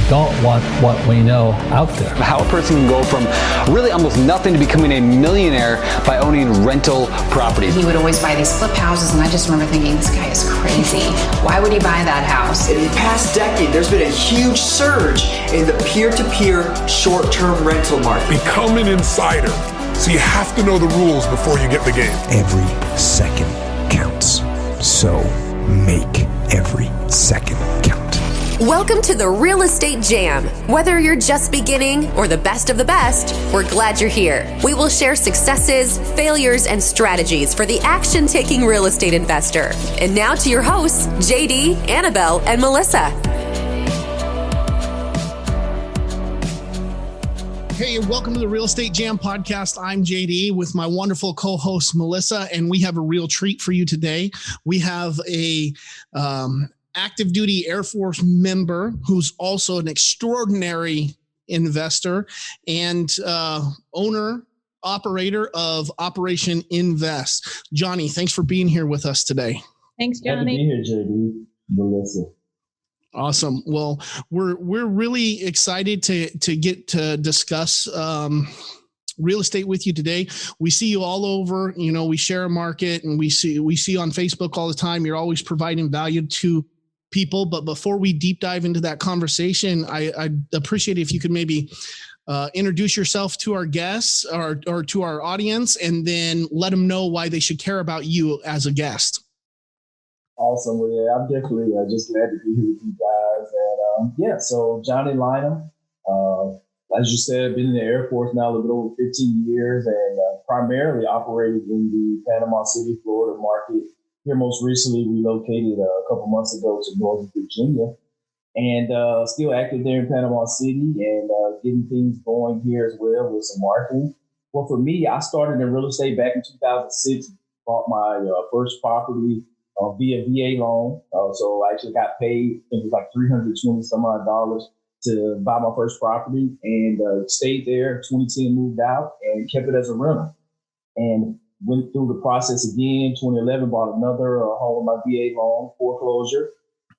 don't want what we know out there. How a person can go from really almost nothing to becoming a millionaire by owning rental properties. He would always buy these flip houses, and I just remember thinking, this guy is crazy. Why would he buy that house? In the past decade, there's been a huge surge in the peer-to-peer short-term rental market. Become an insider. So you have to know the rules before you get the game. Every second counts. So make every second count. Welcome to the Real Estate Jam. Whether you're just beginning or the best of the best, we're glad you're here. We will share successes, failures, and strategies for the action-taking real estate investor. And now to your hosts, JD, Annabel, and Melissa. Hey, welcome to the Real Estate Jam podcast. I'm JD with my wonderful co-host Melissa, and we have a real treat for you today. We have a active duty Air Force member who's also an extraordinary investor and owner, operator of Operation Invest. Johnny, thanks for being here with us today. Thanks, Johnny. Glad to be here, JD. Melissa. Awesome. Well, we're really excited to get to discuss real estate with you today. We see you all over. You know, we share a market, and we see on Facebook all the time. You're always providing value to people. But before we deep dive into that conversation, I'd appreciate it if you could maybe introduce yourself to our guests or to our audience, and then let them know why they should care about you as a guest. Awesome. Well, yeah, I'm definitely just glad to be here with you guys. And so Johnny Lynum, as you said, been in the Air Force now a little bit over 15 years and primarily operated in the Panama City, Florida market. Here most recently relocated a couple months ago to Northern Virginia, and still active there in Panama City and getting things going here as well with some marketing. Well, for me, I started in real estate back in 2006, bought my first property via VA loan. So I actually got paid, I think it was like $320 some odd dollars to buy my first property, and stayed there. 2010 moved out and kept it as a rental. And went through the process again. 2011 bought another home with my VA loan, foreclosure.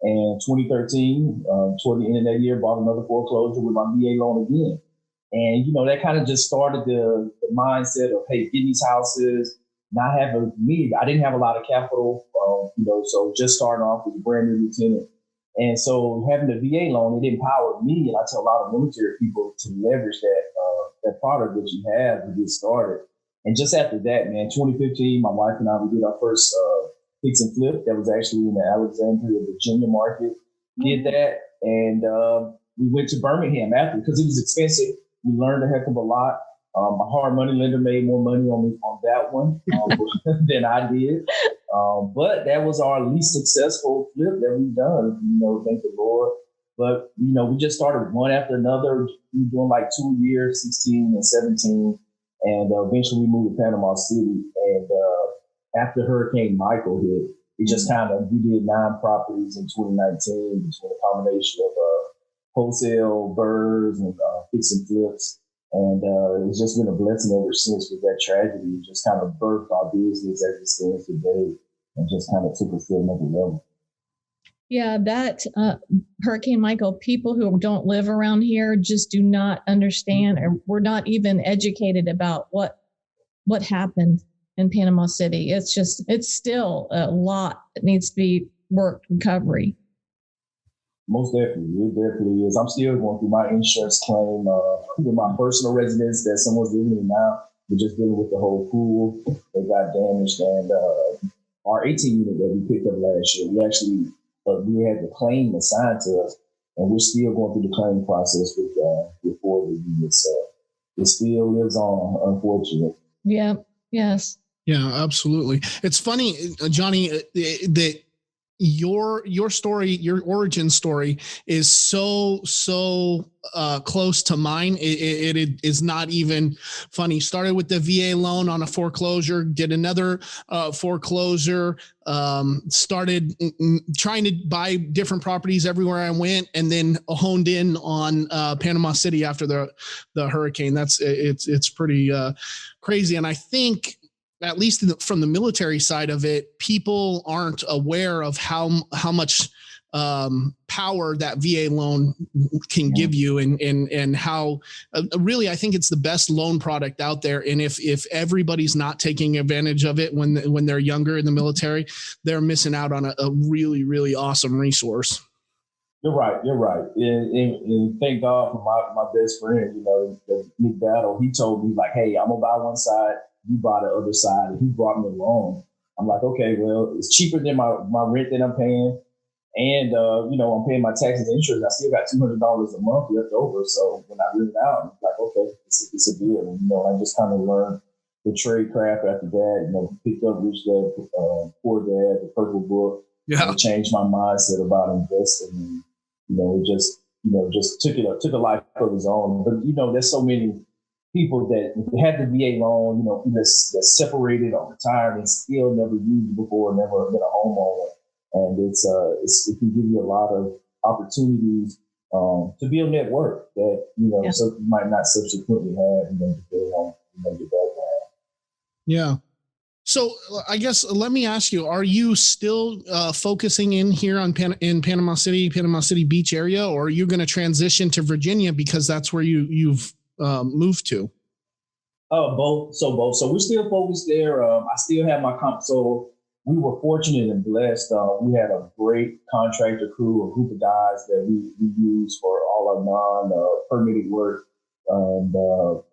And 2013, toward the end of that year, bought another foreclosure with my VA loan again. And, you know, that kind of just started the mindset of, hey, getting these houses, not having me. I didn't have a lot of capital, so just starting off as a brand new lieutenant. And so having the VA loan, it empowered me. And I tell a lot of military people to leverage that product that you have to get started. And just after that, man, 2015, my wife and I, we did our first fix and flip. That was actually in the Alexandria, Virginia market. Did that. And we went to Birmingham after because it was expensive. We learned a heck of a lot. My hard money lender made more money on that one than I did. But that was our least successful flip that we've done, thank the Lord. But, we just started one after another. We were doing like 2 years, 16 and 17. And eventually we moved to Panama City. And after Hurricane Michael hit, it just we did 9 properties in 2019 between a combination of wholesale, burrs, and fix and flips. And it's just been a blessing ever since with that tragedy. It just kind of birthed our business as it stands today and just kind of took us to another level. Yeah, that Hurricane Michael, people who don't live around here just do not understand, or we're not even educated about what happened in Panama City. It's still a lot that needs to be worked, recovery. Most definitely. It definitely is. I'm still going through my insurance claim with my personal residence that someone's living in now. We're just dealing with the whole pool that got damaged. And our 18 unit that we picked up last year, we had the claim assigned to us, and we're still going through the claim process with 4 of the units. So it still lives on, unfortunately. Yeah. Yes. Yeah, absolutely. It's funny, Johnny, that your story, your origin story is so close to mine. It is not even funny. Started with the VA loan on a foreclosure, did another foreclosure, started trying to buy different properties everywhere I went, and then honed in on Panama City after the hurricane. It's pretty crazy. And I think, at least from the military side of it, people aren't aware of how much power that VA loan can give you, and how really I think it's the best loan product out there. And if everybody's not taking advantage of it when they're younger in the military, they're missing out on a really, really awesome resource. You're right. And thank God for my best friend, Nick Battle. He told me like, hey, I'm gonna buy one side, you buy the other side, and he brought me a loan. I'm like, okay, well, it's cheaper than my rent that I'm paying. And, I'm paying my taxes and insurance. I still got $200 a month left over. So when I rent it out, I'm like, okay, it's a deal. And, I just kind of learned the trade craft after that, picked up Rich Dad, Poor Dad, the Purple Book. Yeah. It changed my mindset about investing. And, just took a life of his own. But, there's so many people that had the VA loan, that's separated or retired and still never used it before, never been a homeowner. And it can give you a lot of opportunities to build net worth that, so you might not subsequently have, depending on your background. Yeah. So I guess let me ask you, are you still focusing in here on in Panama City Beach area, or are you going to transition to Virginia because that's where you've moved to? Both. So we're still focused there. I still have my so we were fortunate and blessed. We had a great contractor crew, a group of guys that we use for all our non-permitted work. And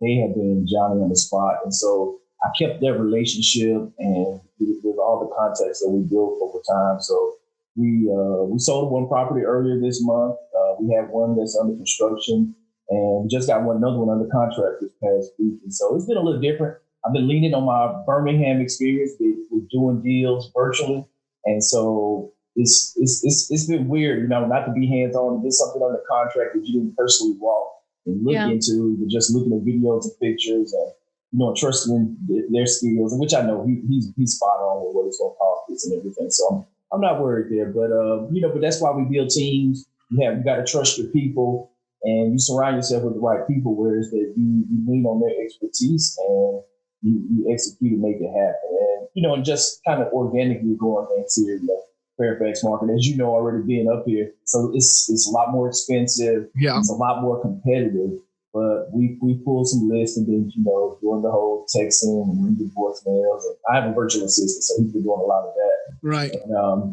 they had been Johnny on the spot. And so I kept that relationship and with all the contacts that we built over time. So we sold one property earlier this month. We have one that's under construction, and we just got another one under contract this past week. And so it's been a little different. I've been leaning on my Birmingham experience with doing deals virtually. And so it's been weird, not to be hands-on, to get something under contract that you didn't personally walk and look into. You're just looking at videos and pictures and, trusting their skills, which I know he's spot on with what it's going to cost us and everything. So I'm not worried there. But that's why we build teams. You got to trust your people, and you surround yourself with the right people, where it's that you lean on their expertise and you execute and make it happen. And, just kind of organically growing things here in the Fairfax market, as already being up here. So it's a lot more expensive. Yeah. It's a lot more competitive. But we pulled some lists and then, doing the whole texting and reading voicemails. And I have a virtual assistant, so he's been doing a lot of that. Right.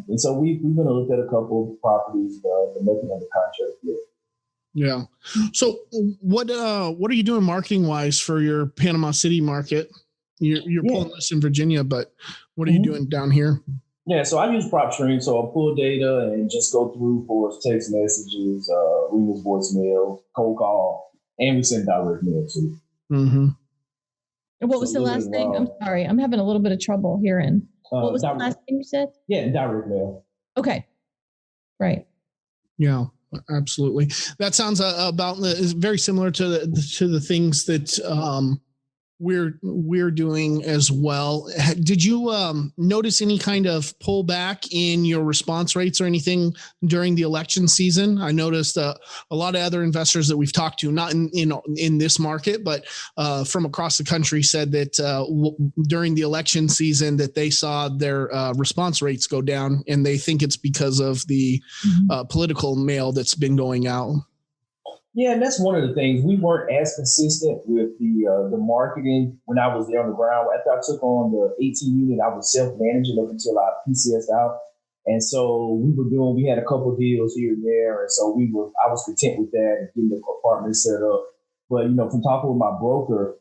And so we've been looked at a couple of properties, but nothing under contract yet. Yeah. So what are you doing marketing wise for your Panama City market? You're pulling this in Virginia, but what are you doing down here? Yeah, so I use PropStream. So I'll pull data and just go through for text messages, read his voicemail, cold call, and we send direct mail too. Mm-hmm. And what was the last thing? I'm sorry, I'm having a little bit of trouble hearing. What was the last thing you said? Yeah, direct mail. Okay. Right. Yeah, absolutely. That sounds is very similar to the things that we're doing as well. Did you notice any kind of pullback in your response rates or anything during the election season? I noticed a lot of other investors that we've talked to, not in this market, but from across the country, said that during the election season that they saw their response rates go down, and they think it's because of the political mail that's been going out. Yeah, and that's one of the things. We weren't as consistent with the marketing when I was there on the ground. After I took on the 18 unit, I was self-managing up until I PCS'd out. And so we had a couple of deals here and there. And so I was content with that and getting the apartment set up. But, from talking with my broker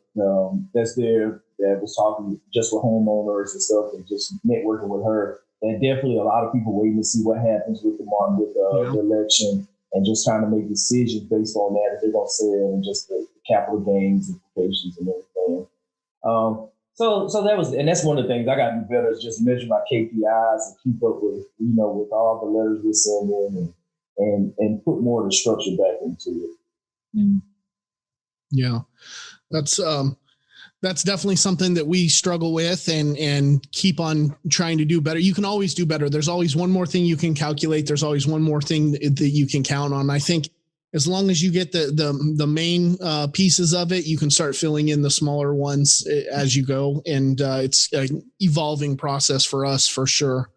that's there, that was talking just with homeowners and stuff and just networking with her, and definitely a lot of people waiting to see what happens with the election. And just trying to make decisions based on that, if they're going to sell, and just the capital gains implications and everything. So that was, and that's one of the things I got to be better is just measure my KPIs and keep up with, with all the letters we send in and put more of the structure back into it. Yeah, that's definitely something that we struggle with and keep on trying to do better. You can always do better. There's always one more thing you can calculate. There's always one more thing that you can count on. I think as long as you get the main pieces of it, you can start filling in the smaller ones as you go. And it's an evolving process for us for sure.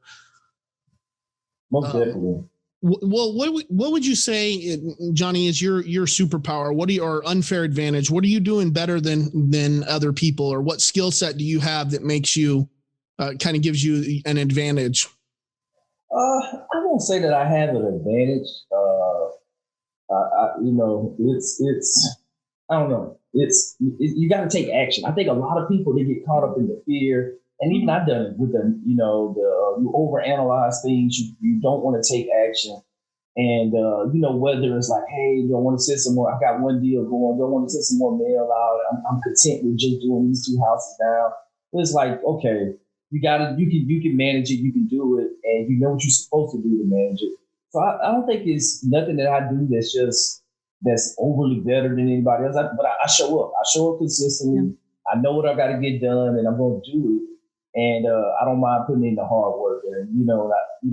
Most definitely. Well, what would you say, Johnny, is your superpower? What are your unfair advantage? What are you doing better than other people, or what skill set do you have that makes you kind of gives you an advantage? I won't say that I have an advantage. It's I don't know. You got to take action. I think a lot of people, they get caught up in the fear, and even I've done it with you overanalyze things. You don't want to take action, and whether it's like, hey, don't want to send some more. I got one deal going. Don't want to send some more mail out. I'm content with just doing these 2 houses now. But it's like, okay, you got it. You can manage it. You can do it, and you know what you're supposed to do to manage it. So I don't think it's nothing that I do that's overly better than anybody else. But I show up. I show up consistently. Yeah. I know what I got to get done, and I'm going to do it. And I don't mind putting in the hard work. And a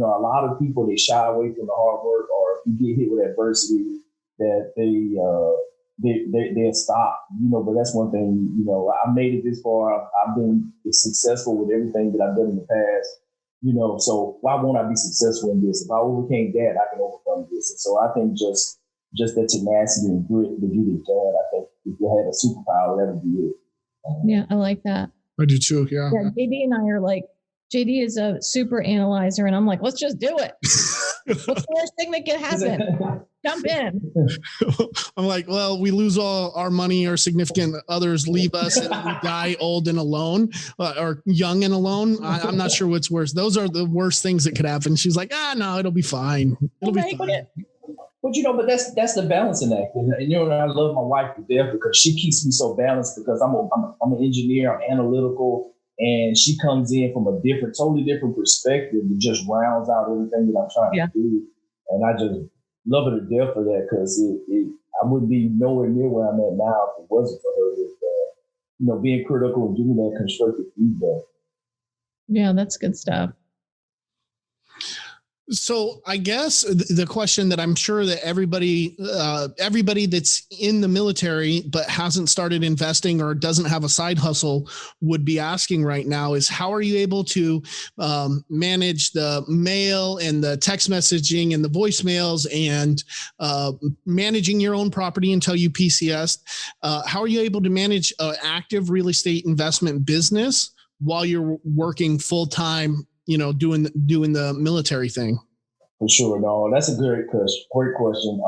lot of people, they shy away from the hard work, or if you get hit with adversity, that they'll stop. But that's one thing. I made it this far. I've been successful with everything that I've done in the past. So why won't I be successful in this? If I overcame that, I can overcome this. And so I think just that tenacity and grit that you get done, I think if you had a superpower, that would be it. Yeah, I like that. I do too. Yeah. JD and I are like, JD is a super analyzer, and I'm like, let's just do it. What's the worst thing that can happen? Jump in. I'm like, well, we lose all our money, our significant others leave us, and we die old and alone, or young and alone. I'm not sure what's worse. Those are the worst things that could happen. She's like, no, it'll be fine. It'll be fine. But that's the balancing act. And I love my wife to death because she keeps me so balanced, because I'm an engineer, I'm analytical, and she comes in from a totally different perspective that just rounds out everything that I'm trying to do. And I just love her to death for that, because I wouldn't be nowhere near where I'm at now if it wasn't for her. Being critical and giving that constructive feedback. Yeah, that's good stuff. So I guess the question that I'm sure that everybody that's in the military but hasn't started investing or doesn't have a side hustle would be asking right now is, how are you able to manage the mail and the text messaging and the voicemails and managing your own property until you PCS? How are you able to manage an active real estate investment business while you're working full time, doing the military thing? For sure. No, that's a great question.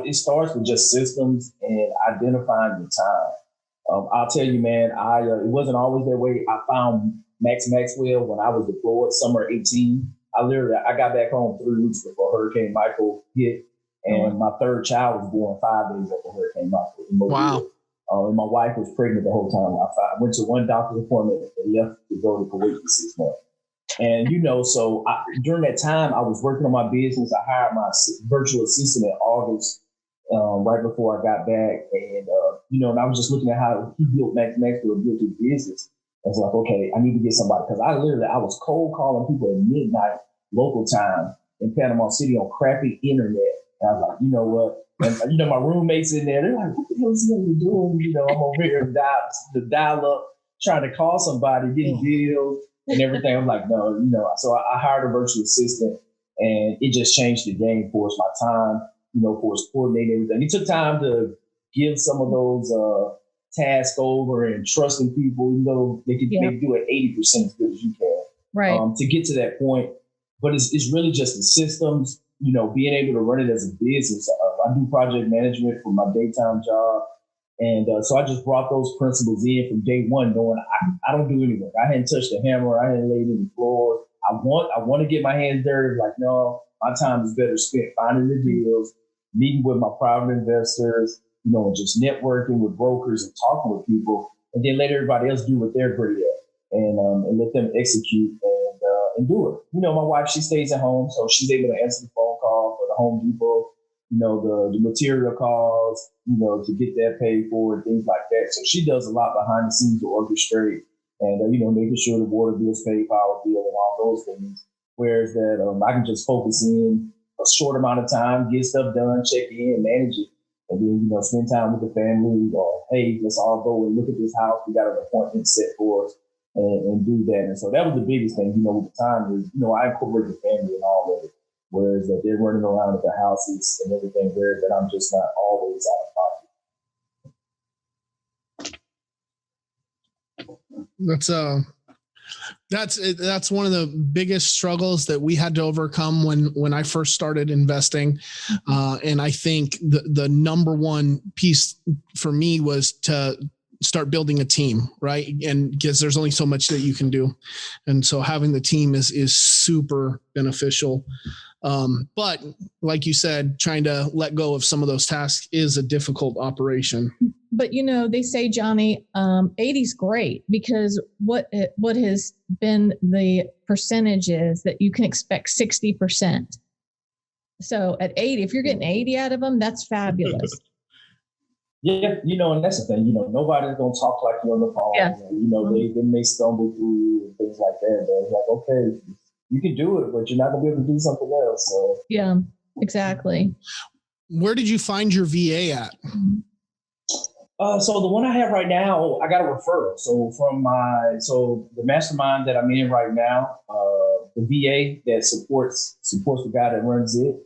It starts with just systems and identifying the time. I'll tell you, man, it wasn't always that way. I found Max Maxwell when I was deployed, summer 18. I got back home 3 weeks before Hurricane Michael hit, and my third child was born 5 days after Hurricane Michael. Wow. And my wife was pregnant the whole time. I went to one doctor's appointment and left to go to Kuwait for 6 months. And, so during that time, I was working on my business. I hired my virtual assistant in August, right before I got back. And, and I was just looking at how he built Max Maxwell, built his business. I was like, okay, I need to get somebody. Because I was cold calling people at midnight local time in Panama City on crappy internet. And I was like, you know what? And, my roommates in there, they're like, what the hell is he going to be doing? I'm over here the dial up, trying to call somebody, getting deals and everything. I'm like, no, so I hired a virtual assistant, and it just changed the game for us. My time, for us coordinating everything. It took time to give some of those tasks over and trusting people, they can do it 80% as good as you can. Right. To get to that point. But it's really just the systems, being able to run it as a business. I do project management for my daytime job. And so I just brought those principles in from day one, knowing I don't do any work. I hadn't touched a hammer. I hadn't laid any floor. I want to get my hands dirty. Like, no, my time is better spent finding the deals, meeting with my private investors, and just networking with brokers and talking with people, and then let everybody else do what they're great at, and let them execute and do it. My wife, she stays at home, so she's able to answer the phone call for the Home Depot, the material calls, to get that paid for and things like that. So she does a lot behind the scenes to orchestrate and, making sure the water bill's paid, power bill, and all those things. Whereas that I can just focus in a short amount of time, get stuff done, check in, manage it, and then, spend time with the family, or, hey, let's all go and look at this house. We got an appointment set for us, and do that. And so that was the biggest thing, with the time is, I incorporate the family and all of it. whereas that they're running around at the houses and everything there, that I'm just not always out of pocket. That's one of the biggest struggles that we had to overcome when I first started investing. And I think the number one piece for me was to start building a team, right? And because there's only so much that you can do. And so having the team is super beneficial. But like you said, trying to let go of some of those tasks is a difficult operation. But they say, Johnny, 80's great, because what has been the percentages that you can expect 60%. So at 80, if you're getting 80 out of them, that's fabulous. Yeah, and that's the thing, nobody's going to talk like you on the phone. Yeah. And, they may stumble through and things like that. But it's like, okay, you can do it, but you're not going to be able to do something else. So. Yeah, exactly. Where did you find your VA at? So the one I have right now, I got a referral. So the mastermind that I'm in right now, the VA that supports the guy that runs it,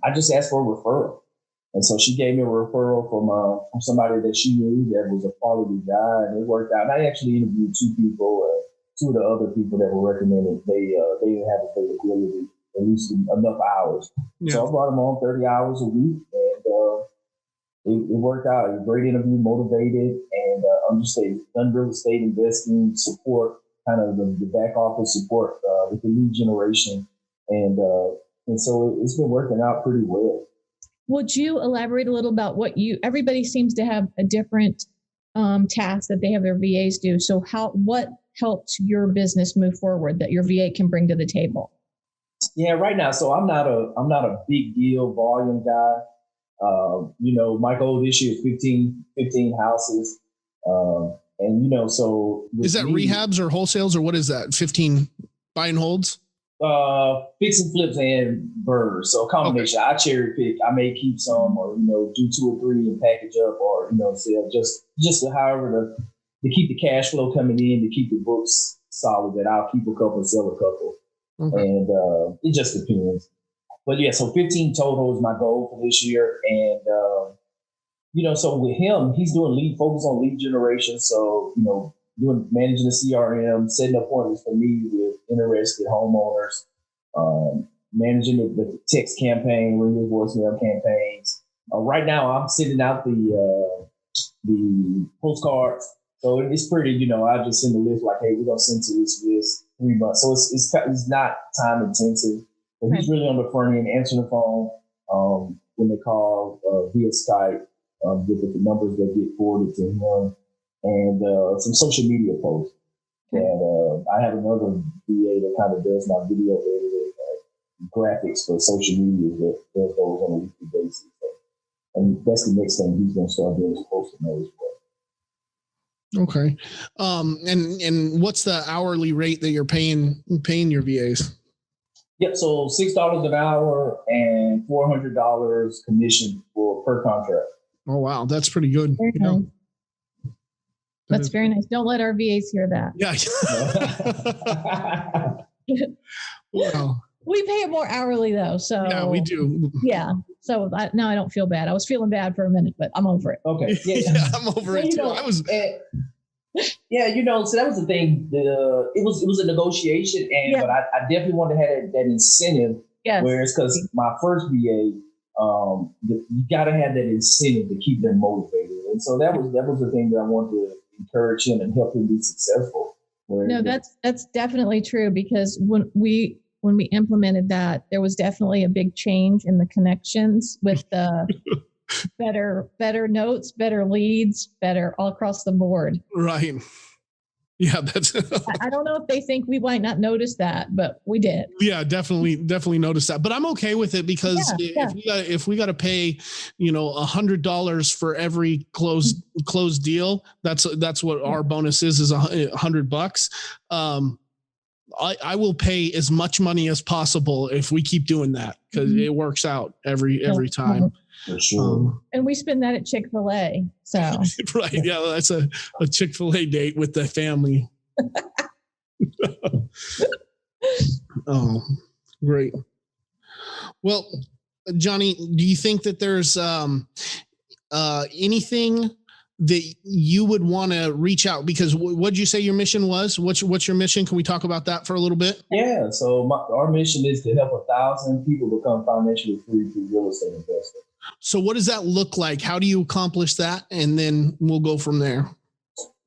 I just asked for a referral. And so she gave me a referral from somebody that she knew that was a quality guy, and it worked out. And I actually interviewed two people, two of the other people that were recommended. They didn't have availability, at least enough hours. Yeah. So I brought them on 30 hours a week, and it worked out. A great interview, motivated, and done real estate investing support, kind of the back office support with the lead generation, and so it's been working out pretty well. Would you elaborate a little about everybody seems to have a different task that they have their VAs do. So what helps your business move forward that your VA can bring to the table? Yeah, right now. So I'm not a big deal volume guy. My goal this year is 15 houses. And so is that rehabs or wholesales, or what is that? 15 buy and holds? Fix and flips and burrs. So a combination. Okay. I cherry pick. I may keep some, or do 2 or 3 and package up, or sell just however to keep the cash flow coming in, to keep the books solid. That I'll keep a couple and sell a couple, and it just depends. But yeah, so 15 total is my goal for this year, and so with him, he's doing focus on lead generation. So managing the CRM, setting up appointments for me with interested homeowners, managing the text campaign, radio voicemail campaigns. Right now, I'm sending out the postcards. So it's pretty, I just send a list like, hey, we're going to send to this list 3 months. So it's not time intensive. But he's really on the front end, answering the phone when they call via Skype, with the numbers that get forwarded to him, and some social media posts. And I have another VA that kind of does my video editing, graphics for social media that does those on a weekly basis. And that's the next thing he's going to start doing, is posting those as well. Okay. And what's the hourly rate that you're paying your VAs? Yep. So $6 an hour and $400 commission per contract. Oh, wow. That's pretty good. Very nice. That's very nice. Don't let our VAs hear that. Yeah. Wow. We pay more hourly though. So yeah, we do. Yeah. So now I don't feel bad. I was feeling bad for a minute, but I'm over it. Okay. Yeah, I'm over it too. So that was the thing. It was a negotiation, but I definitely wanted to have that incentive. Yes. Whereas, because my first VA, you got to have that incentive to keep them motivated, and so that was the thing that I wanted to encourage him and help him be successful. No, that's definitely true, because when we implemented that, there was definitely a big change in the connections with the better notes, better leads, better all across the board. Right. Yeah, that's. I don't know if they think we might not notice that, but we did. Yeah, definitely noticed that. But I'm okay with it, because if we got to pay, $100 for every closed deal, that's what our bonus is $100. I will pay as much money as possible if we keep doing that, because it works out every time. For sure. And we spend that at Chick-fil-A. So right. Yeah, that's a Chick-fil-A date with the family. Oh, great. Well, Johnny, do you think that there's anything that you would want to reach out? Because what'd you say your mission was? What's your mission? Can we talk about that for a little bit? Yeah. So our mission is to help 1,000 people become financially free through real estate investing. So what does that look like? How do you accomplish that? And then we'll go from there.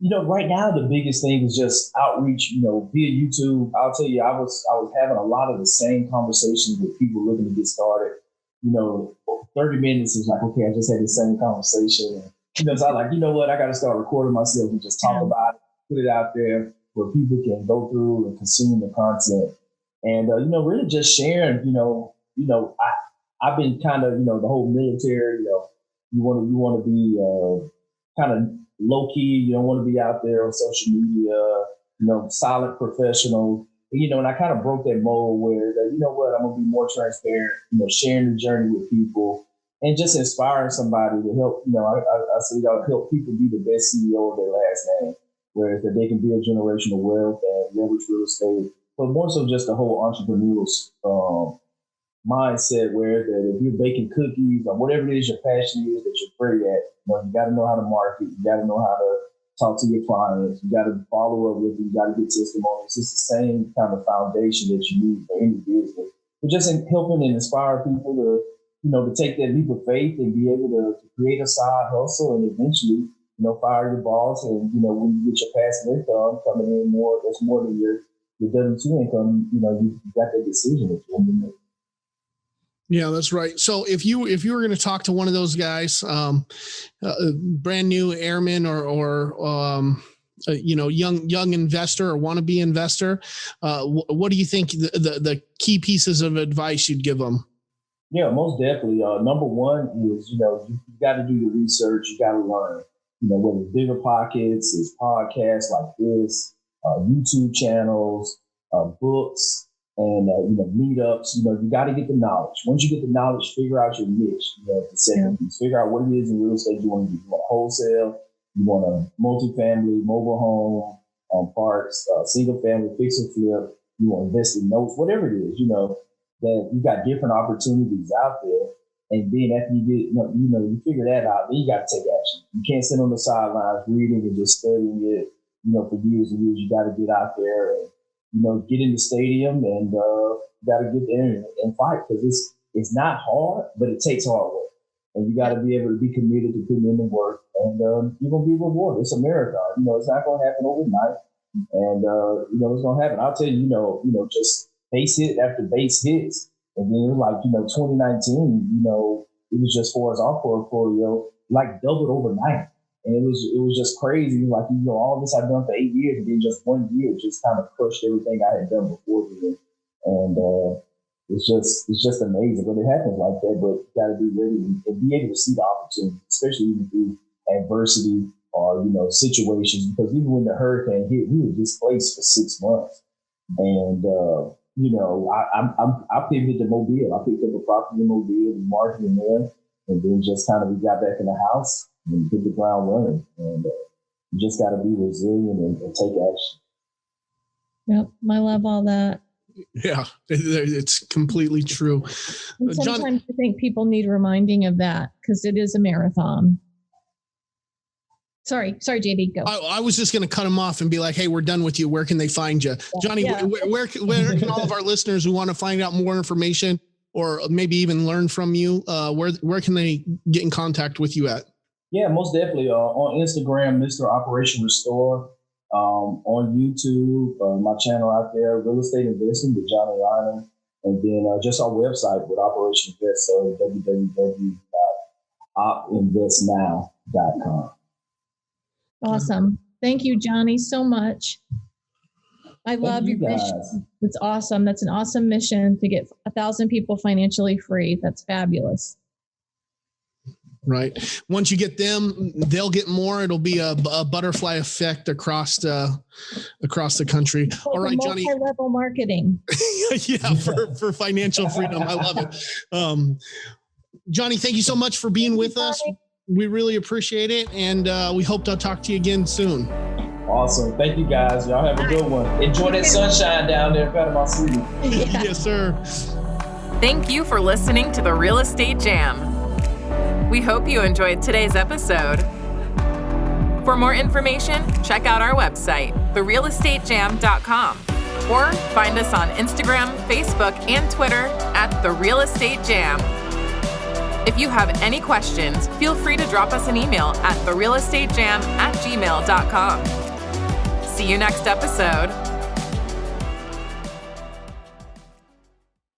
Right now, the biggest thing is just outreach, via YouTube. I'll tell you, I was having a lot of the same conversations with people looking to get started. 30 minutes is like, okay, I just had the same conversation. And, so I'm like, you know what? I got to start recording myself and just talk about it, put it out there where people can go through and consume the content. And, really just sharing, I've been kind of, the whole military, you want to be kind of low key. You don't want to be out there on social media, solid professional. And I kind of broke that mold where, I'm going to be more transparent, sharing the journey with people and just inspiring somebody to help, I say help people be the best CEO of their last name, where that they can build generational wealth and leverage real estate, but more so just the whole entrepreneurial mindset where that if you're baking cookies or whatever it is your passion is that you're great at, you got to know how to market, you got to know how to talk to your clients, you got to follow up with them, you got to get testimonies. It's the same kind of foundation that you need for any business. But just helping and inspire people to, to take that leap of faith and be able to create a side hustle and eventually, fire your boss. And, when you get your passive income coming in more, that's more than your W-2 income, you got that decision that you want to make. Yeah, that's right. So if you were going to talk to one of those guys, brand new airman or young investor or wannabe investor, what do you think the key pieces of advice you'd give them? Yeah, most definitely. Number one is, you got to do your research. You got to learn, whether it's Bigger Pockets, it's podcasts like this, YouTube channels, books, and, meetups. You got to get the knowledge. Once you get the knowledge, figure out your niche. The second piece, figure out what it is in real estate you want to do. You want a wholesale, you want a multifamily, mobile home, parks, single family, fix and flip. You want to invest in notes, whatever it is, that you got different opportunities out there. And then after you get, you figure that out, then you got to take action. You can't sit on the sidelines reading and just studying it, for years and years. You got to get out there and, get in the stadium and got to get there and fight, because it's not hard, but it takes hard work. And you got to be able to be committed to putting in the work, and you're going to be rewarded. It's a marathon. It's not going to happen overnight. And, it's going to happen. I'll tell you, just base hit after base hits. And then it was like, 2019, it was just for us, our portfolio, like doubled overnight. And it was just crazy. Like, all this I've done for 8 years, and then just 1 year just kind of crushed everything I had done before then. And it's just amazing. But it happens like that. But you got to be ready and be able to see the opportunity, especially even through adversity or, situations. Because even when the hurricane hit, we were displaced for 6 months. And, I pivoted to Mobile. I picked up a property in Mobile and marketed there. And then just kind of we got back in the house and hit the ground running. And you just got to be resilient and take action. Yep. I love all that. Yeah, it's completely true. And sometimes I think people need reminding of that, because it is a marathon. Sorry, JD, go. I was just going to cut him off and be like, hey, we're done with you. Where can they find you? Johnny, where can all of our listeners who want to find out more information or maybe even learn from you, where can they get in contact with you at? Yeah, most definitely. On Instagram, Mr. Operation Restore. On YouTube, my channel out there, Real Estate Investing with Johnny Lynum. And then just our website with Operation Invest, so www.opinvestnow.com. Awesome. Thank you, Johnny, so much. I love your mission. It's awesome. That's an awesome mission to get 1,000 people financially free. That's fabulous. Right. Once you get them, they'll get more. It'll be a butterfly effect across the country. All right, Johnny. Multi-level marketing. Yeah, for financial freedom. I love it. Johnny, thank you so much for being with us. We really appreciate it, and we hope to talk to you again soon. Awesome. Thank you, guys. Y'all have a good one. Enjoy that sunshine down there in Panama City. Yes, sir. Thank you for listening to the Real Estate Jam. We hope you enjoyed today's episode. For more information, check out our website, therealestatejam.com, or find us on Instagram, Facebook, and Twitter at The Real Estate Jam. If you have any questions, feel free to drop us an email at therealestatejam@gmail.com. See you next episode.